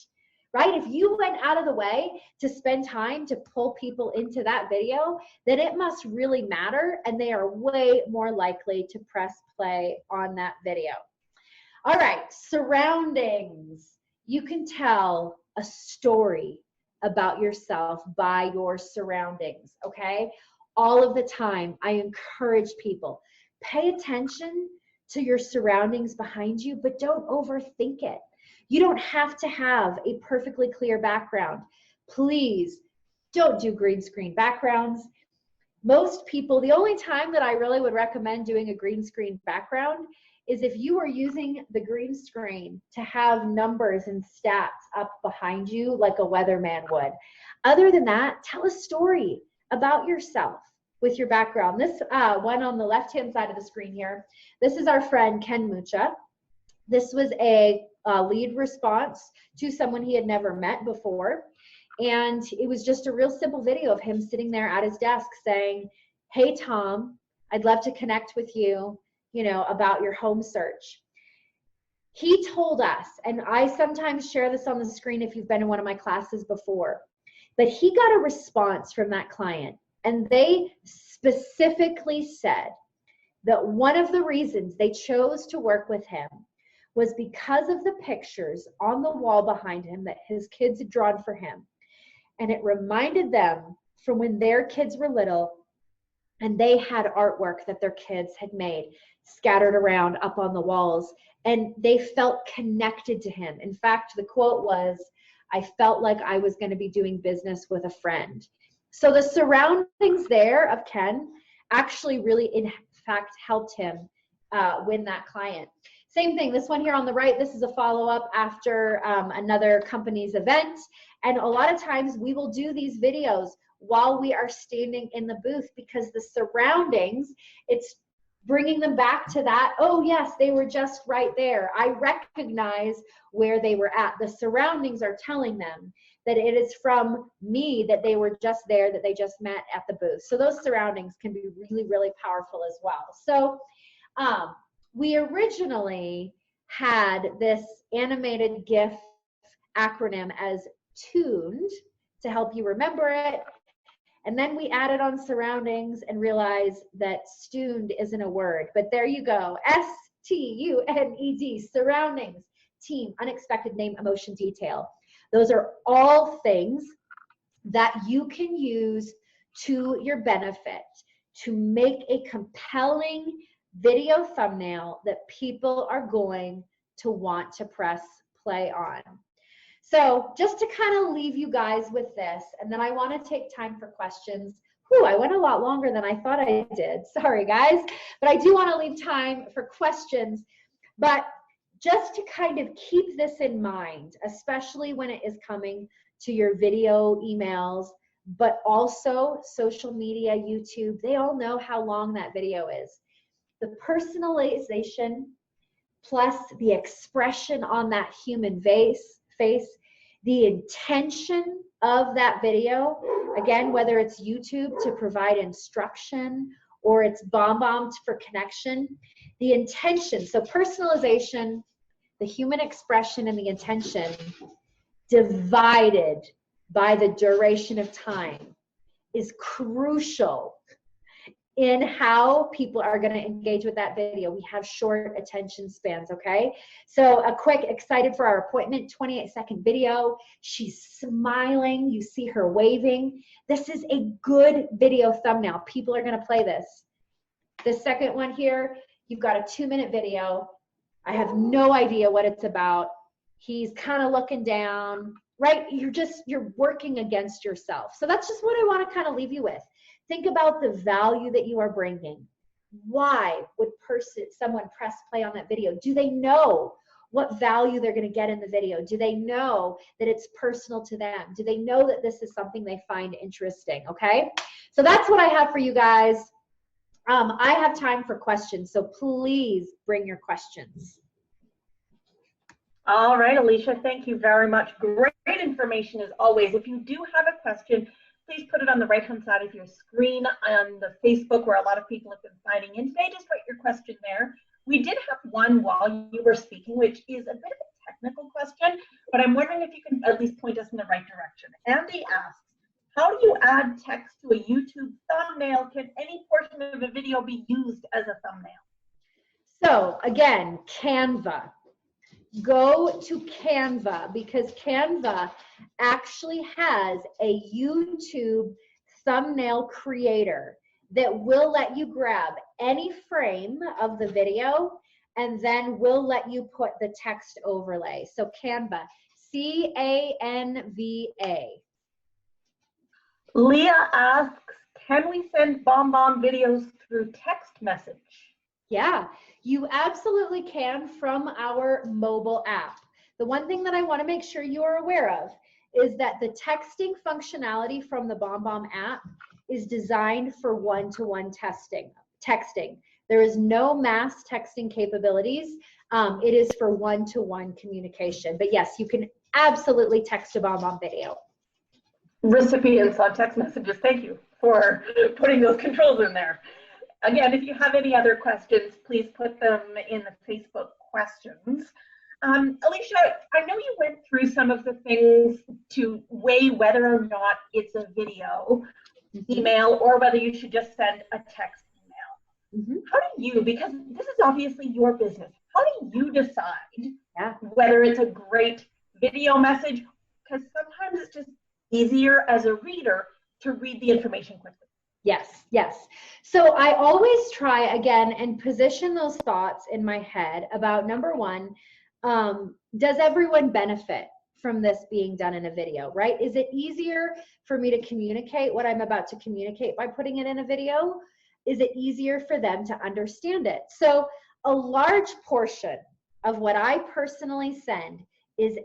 Speaker 2: right? If you went out of the way to spend time to pull people into that video, then it must really matter, and they are way more likely to press play on that video. All right, surroundings. You can tell a story about yourself by your surroundings, okay? All of the time, I encourage people, pay attention to your surroundings behind you, but don't overthink it. You don't have to have a perfectly clear background. Please don't do green screen backgrounds. Most people, the only time that I really would recommend doing a green screen background is if you are using the green screen to have numbers and stats up behind you like a weatherman would. Other than that, tell a story about yourself. with your background. This one on the left-hand side of the screen here, this is our friend Ken Mucha. This was a lead response to someone he had never met before. And it was just a real simple video of him sitting there at his desk saying, hey, Tom, I'd love to connect with you, you know, about your home search. He told us, and I sometimes share this on the screen if you've been in one of my classes before, but he got a response from that client, and they specifically said that one of the reasons they chose to work with him was because of the pictures on the wall behind him that his kids had drawn for him. And it reminded them from when their kids were little and they had artwork that their kids had made scattered around up on the walls, and they felt connected to him. In fact, the quote was, I felt like I was going to be doing business with a friend. So the surroundings there of Ken actually really, in fact, helped him win that client. Same thing, this one here on the right, this is a follow-up after another company's event. And a lot of times we will do these videos while we are standing in the booth, because the surroundings, it's bringing them back to that, oh yes, they were just right there. I recognize where they were at. The surroundings are telling them that it is from me that they were just there, that they just met at the booth. So those surroundings can be really, really powerful as well. So we originally had this animated GIF acronym as TUNED to help you remember it. And then we added on surroundings and realized that STUNED isn't a word, but there you go. STUNED, surroundings, team, unexpected, name, emotion, detail. Those are all things that you can use to your benefit to make a compelling video thumbnail that people are going to want to press play on. So just to kind of leave you guys with this, and then I want to take time for questions. Whew, I went a lot longer than I thought I did. Sorry, guys. But I do want to leave time for questions. But just to kind of keep this in mind, especially when it is coming to your video emails, but also social media, YouTube, they all know how long that video is. The personalization plus the expression on that human face, the intention of that video, again, whether it's YouTube to provide instruction or it's BombBomb for connection, the intention, so personalization, the human expression and the intention divided by the duration of time is crucial in how people are going to engage with that video. We have short attention spans, okay? So a quick, excited for our appointment, 28-second video. She's smiling. You see her waving. This is a good video thumbnail. People are going to play this. The second one here, you've got a 2-minute video. I have no idea what it's about. He's kind of looking down, right? You're working against yourself. So that's just what I want to kind of leave you with. Think about the value that you are bringing. Why would someone press play on that video? Do they know what value they're going to get in the video? Do they know that it's personal to them? Do they know that this is something they find interesting? Okay, so that's what I have for you guys. I have time for questions, so please bring your questions.
Speaker 1: All right, Alicia, thank you very much. Great information as always. If you do have a question, please put it on the right-hand side of your screen on the Facebook where a lot of people have been signing in today. Just write your question there. We did have one while you were speaking, which is a bit of a technical question, but I'm wondering if you can at least point us in the right direction. Andy asks, how do you add text to a YouTube thumbnail? Can any portion of a video be used as a thumbnail?
Speaker 2: So again, Canva. Go to Canva because Canva actually has a YouTube thumbnail creator that will let you grab any frame of the video and then will let you put the text overlay. So Canva, C-A-N-V-A.
Speaker 1: Leah asks, can we send BombBomb videos through text message?
Speaker 2: Yeah, you absolutely can from our mobile app. The one thing that I want to make sure you are aware of is that the texting functionality from the BombBomb app is designed for one-to-one texting. There is no mass texting capabilities. It is for one-to-one communication. But yes, you can absolutely text a BombBomb video.
Speaker 1: Recipients on text messages, thank you for putting those controls in there. Again, if you have any other questions, please put them in the Facebook questions. Alicia, I know you went through some of the things to weigh whether or not it's a video, email, or whether you should just send a text email. How do you, because this is obviously your business, how do you decide whether it's a great video message? Because sometimes it's just easier as a reader to read the information quickly.
Speaker 2: Yes, yes. So I always try again and position those thoughts in my head about, number one, does everyone benefit from this being done in a video, right? Is it easier for me to communicate what I'm about to communicate by putting it in a video? Is it easier for them to understand it? So a large portion of what I personally send is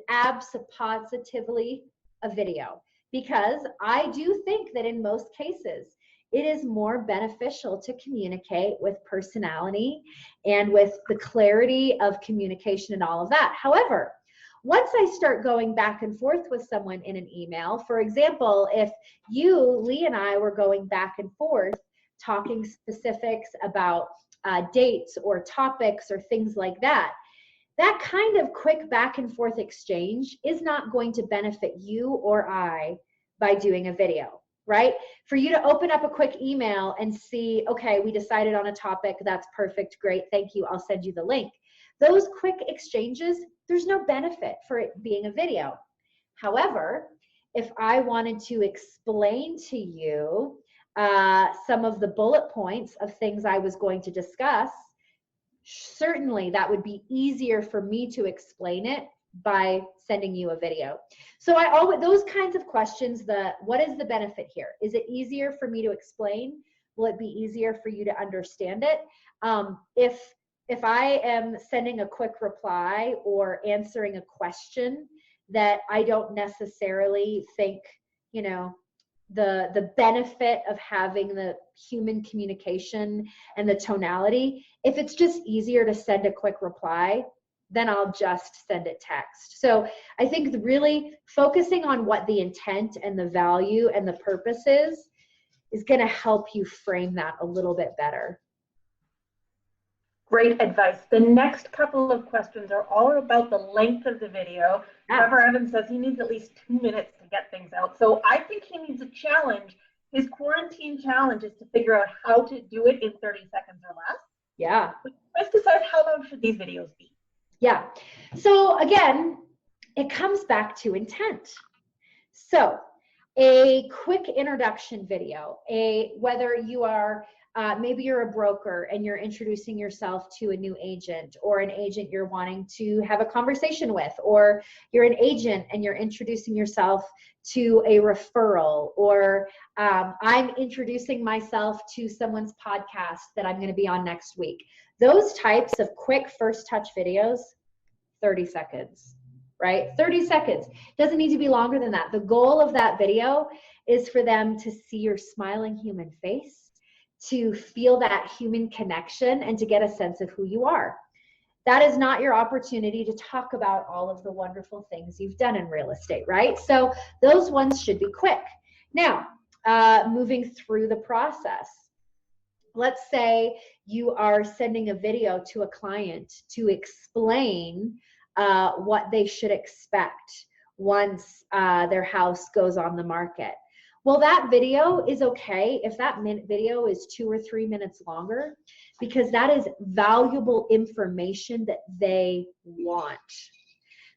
Speaker 2: positively a video, because I do think that in most cases, it is more beneficial to communicate with personality and with the clarity of communication and all of that. However, once I start going back and forth with someone in an email, for example, if you, Lee, and I were going back and forth talking specifics about dates or topics or things like that, that kind of quick back and forth exchange is not going to benefit you or I by doing a video. Right? For you to open up a quick email and see, okay, we decided on a topic, that's perfect, great, thank you, I'll send you the link. Those quick exchanges, there's no benefit for it being a video. However, if I wanted to explain to you some of the bullet points of things I was going to discuss, certainly that would be easier for me to explain it by sending you a video. So I always, those kinds of questions, what is the benefit here? Is it easier for me to explain? Will it be easier for you to understand it? If I am sending a quick reply or answering a question that I don't necessarily think, you know, the benefit of having the human communication and the tonality, if it's just easier to send a quick reply, then I'll just send it text. So I think really focusing on what the intent and the value and the purpose is going to help you frame that a little bit better.
Speaker 1: Great advice. The next couple of questions are all about the length of the video. Trevor Evans says he needs at least 2 minutes to get things out. So I think he needs a challenge. His quarantine challenge is to figure out how to do it in 30 seconds or less.
Speaker 2: Yeah.
Speaker 1: Let's decide how long should these videos be.
Speaker 2: Yeah. So again, it comes back to intent. So a quick introduction video, whether you are, maybe you're a broker and you're introducing yourself to a new agent, or an agent you're wanting to have a conversation with, or you're an agent and you're introducing yourself to a referral, or I'm introducing myself to someone's podcast that I'm going to be on next week. Those types of quick first touch videos, 30 seconds, right? 30 seconds. Doesn't need to be longer than that. The goal of that video is for them to see your smiling human face, to feel that human connection, and to get a sense of who you are. That is not your opportunity to talk about all of the wonderful things you've done in real estate, right? So those ones should be quick. Now, moving through the process. Let's say you are sending a video to a client to explain what they should expect once their house goes on the market. Well, that video is okay if that video is 2 or 3 minutes longer, because that is valuable information that they want.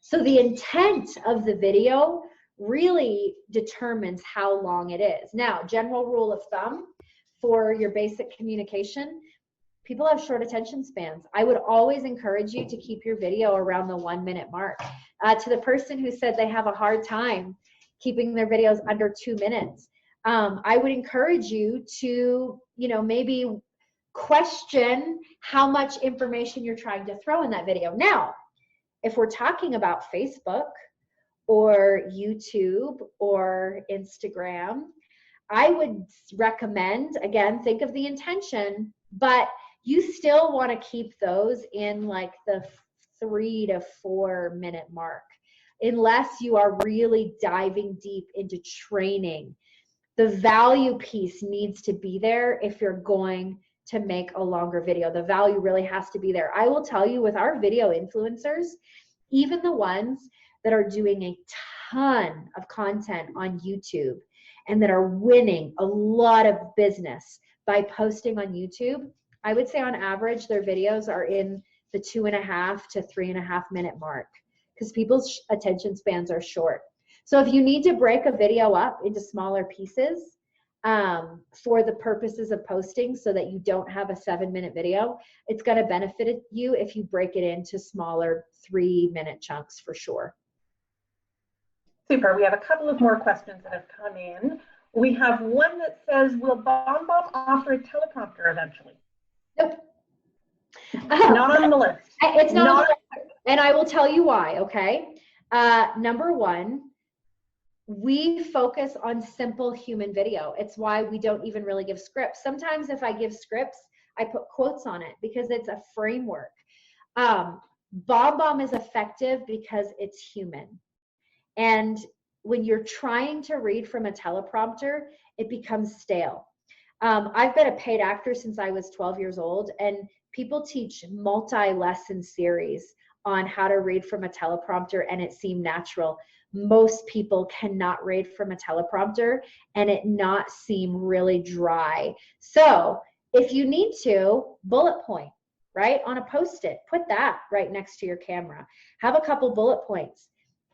Speaker 2: So the intent of the video really determines how long it is. Now, general rule of thumb for your basic communication, people have short attention spans. I would always encourage you to keep your video around the 1 minute mark. To the person who said they have a hard time keeping their videos under 2 minutes, I would encourage you to, maybe question how much information you're trying to throw in that video. Now, if we're talking about Facebook or YouTube or Instagram, I would recommend, again, think of the intention, but you still want to keep those in like the 3 to 4 minute mark, unless you are really diving deep into training. The value piece needs to be there if you're going to make a longer video. The value really has to be there. I will tell you, with our video influencers, even the ones that are doing a ton of content on YouTube and that are winning a lot of business by posting on YouTube, I would say on average their videos are in the 2.5 to 3.5 minute mark, because people's attention spans are short. So if you need to break a video up into smaller pieces for the purposes of posting so that you don't have a 7-minute video, it's going to benefit you if you break it into smaller 3-minute chunks for sure.
Speaker 1: Super. We have a couple of more questions that have come in. We have one that says, will BombBomb offer a teleprompter eventually?
Speaker 2: Nope.
Speaker 1: Not on the list.
Speaker 2: It's not, and I will tell you why, okay? Number one, we focus on simple human video. It's why we don't even really give scripts. Sometimes if I give scripts, I put quotes on it because it's a framework. BombBomb is effective because it's human. And when you're trying to read from a teleprompter, it becomes stale. I've been a paid actor since I was 12 years old, and people teach multi-lesson series on how to read from a teleprompter, and it seemed natural. Most people cannot read from a teleprompter and it not seem really dry. So if you need to, bullet point, right? On a Post-it, put that right next to your camera. Have a couple bullet points.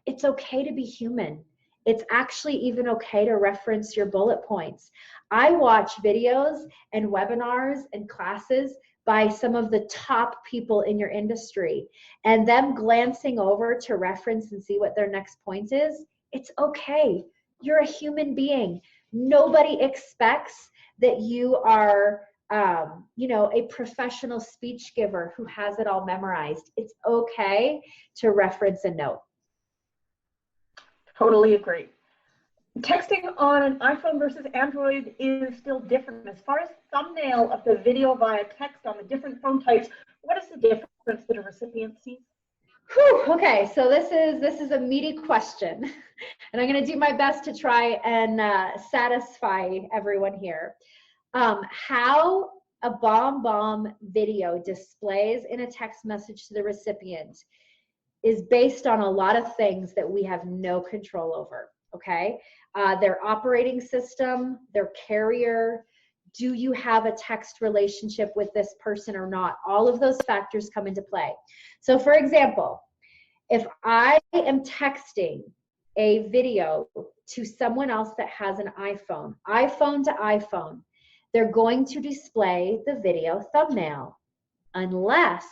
Speaker 2: It's okay to be human. It's actually even okay to reference your bullet points. I watch videos and webinars and classes by some of the top people in your industry, and them glancing over to reference and see what their next point is. It's okay. You're a human being. Nobody expects that you are a professional speech giver who has it all memorized. It's okay to reference a note.
Speaker 1: Totally agree. Texting on an iPhone versus Android is still different. As far as thumbnail of the video via text on the different phone types, what is the difference that a recipient sees?
Speaker 2: Whew, okay, so this is a meaty question, and I'm going to do my best to try and satisfy everyone here. How a BombBomb video displays in a text message to the recipient is based on a lot of things that we have no control over, okay? Their operating system, their carrier, do you have a text relationship with this person or not? All of those factors come into play. So for example, if I am texting a video to someone else that has an iPhone to iPhone, they're going to display the video thumbnail unless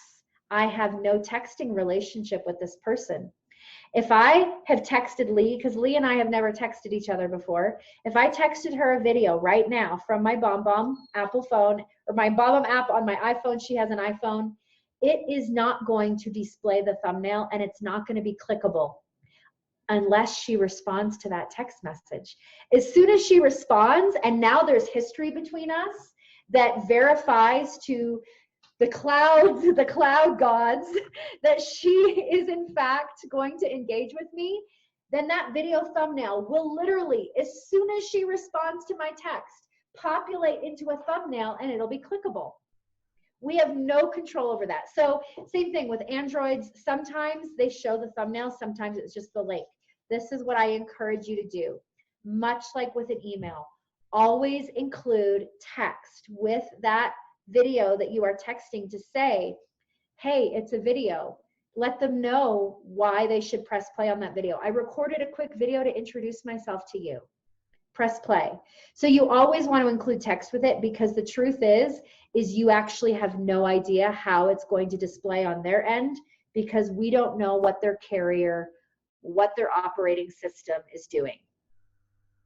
Speaker 2: I have no texting relationship with this person. If I have texted Lee, because Lee and I have never texted each other before, if I texted her a video right now from my BombBomb Apple phone, or my BombBomb app on my iPhone, she has an iPhone, it is not going to display the thumbnail, and it's not going to be clickable unless she responds to that text message. As soon as she responds, and now there's history between us that verifies to the cloud gods, that she is in fact going to engage with me, then that video thumbnail will literally, as soon as she responds to my text, populate into a thumbnail and it'll be clickable. We have no control over that. So same thing with Androids. Sometimes they show the thumbnail, sometimes it's just the link. This is what I encourage you to do. Much like with an email, always include text with that video that you are texting to say, hey, it's a video. Let them know why they should press play on that video. I recorded a quick video to introduce myself to you. Press play. So you always want to include text with it, because the truth is you actually have no idea how it's going to display on their end, because we don't know what their carrier, what their operating system is doing.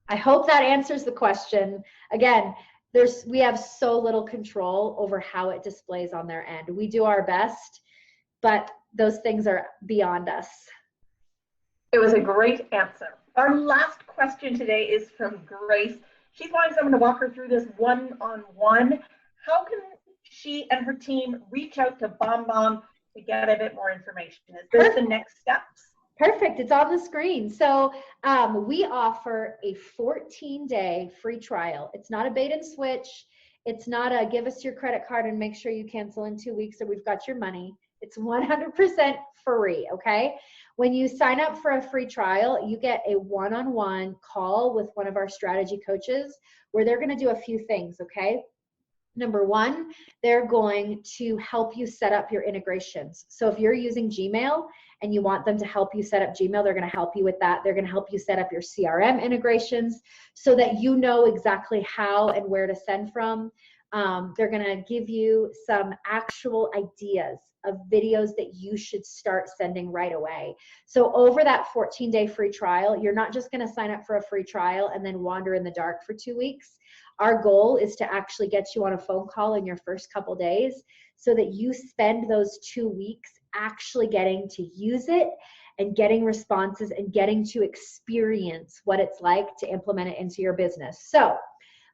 Speaker 2: I hope that answers the question. Again, we have so little control over how it displays on their end. We do our best, but those things are beyond us.
Speaker 1: It was a great answer. Our last question today is from Grace. she's wanting someone to walk her through this one-on-one. How can she and her team reach out to BombBomb to get a bit more information? Is this the next steps?
Speaker 2: Perfect. It's on the screen. So we offer a 14-day free trial. It's not a bait and switch. It's not a give us your credit card and make sure you cancel in 2 weeks or we've got your money. It's 100% free, okay? When you sign up for a free trial, you get a one-on-one call with one of our strategy coaches where they're going to do a few things, okay? Number one, they're going to help you set up your integrations. So if you're using Gmail and you want them to help you set up Gmail, they're going to help you with that. They're going to help you set up your CRM integrations so that you know exactly how and where to send from. They're going to give you some actual ideas of videos that you should start sending right away. So over that 14-day free trial, you're not just going to sign up for a free trial and then wander in the dark for 2 weeks. Our goal is to actually get you on a phone call in your first couple days so that you spend those 2 weeks actually getting to use it and getting responses and getting to experience what it's like to implement it into your business. So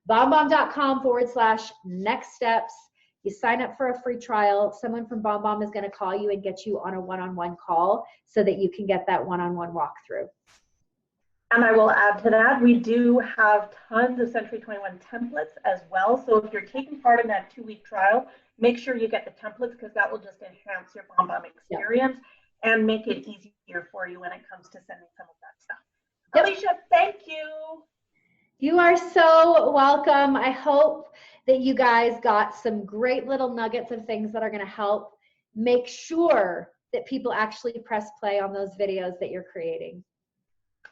Speaker 2: bombbomb.com/next steps. You sign up for a free trial. Someone from BombBomb is going to call you and get you on a one-on-one call so that you can get that one-on-one walkthrough.
Speaker 1: And I will add to that, we do have tons of Century 21 templates as well. So if you're taking part in that 2-week trial, make sure you get the templates because that will just enhance your BombBomb experience and make it easier for you when it comes to sending some of that stuff. Alicia, thank you.
Speaker 2: You are so welcome. I hope that you guys got some great little nuggets of things that are going to help make sure that people actually press play on those videos that you're creating.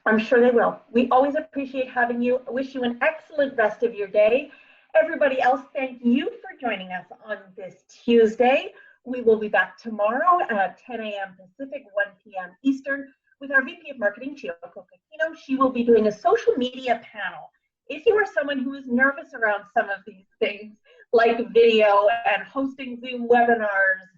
Speaker 1: I'm sure they will. We always appreciate having you. I wish you an excellent rest of your day. Everybody else, thank you for joining us on this Tuesday. We will be back tomorrow at 10 a.m. Pacific, 1 p.m. Eastern with our VP of Marketing, Chiyoko Kakino. She will be doing a social media panel. If you are someone who is nervous around some of these things, like video and hosting Zoom webinars,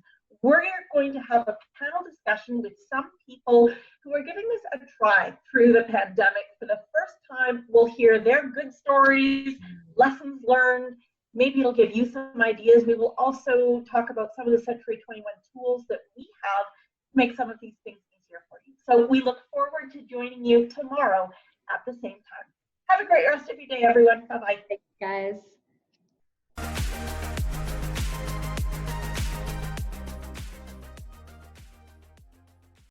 Speaker 1: we're going to have a panel discussion with some people who are giving this a try through the pandemic for the first time. We'll hear their good stories, lessons learned. Maybe it'll give you some ideas. We will also talk about some of the Century 21 tools that we have to make some of these things easier for you. So we look forward to joining you tomorrow at the same time. Have a great rest of your day, everyone. Bye-bye.
Speaker 2: Thanks, guys.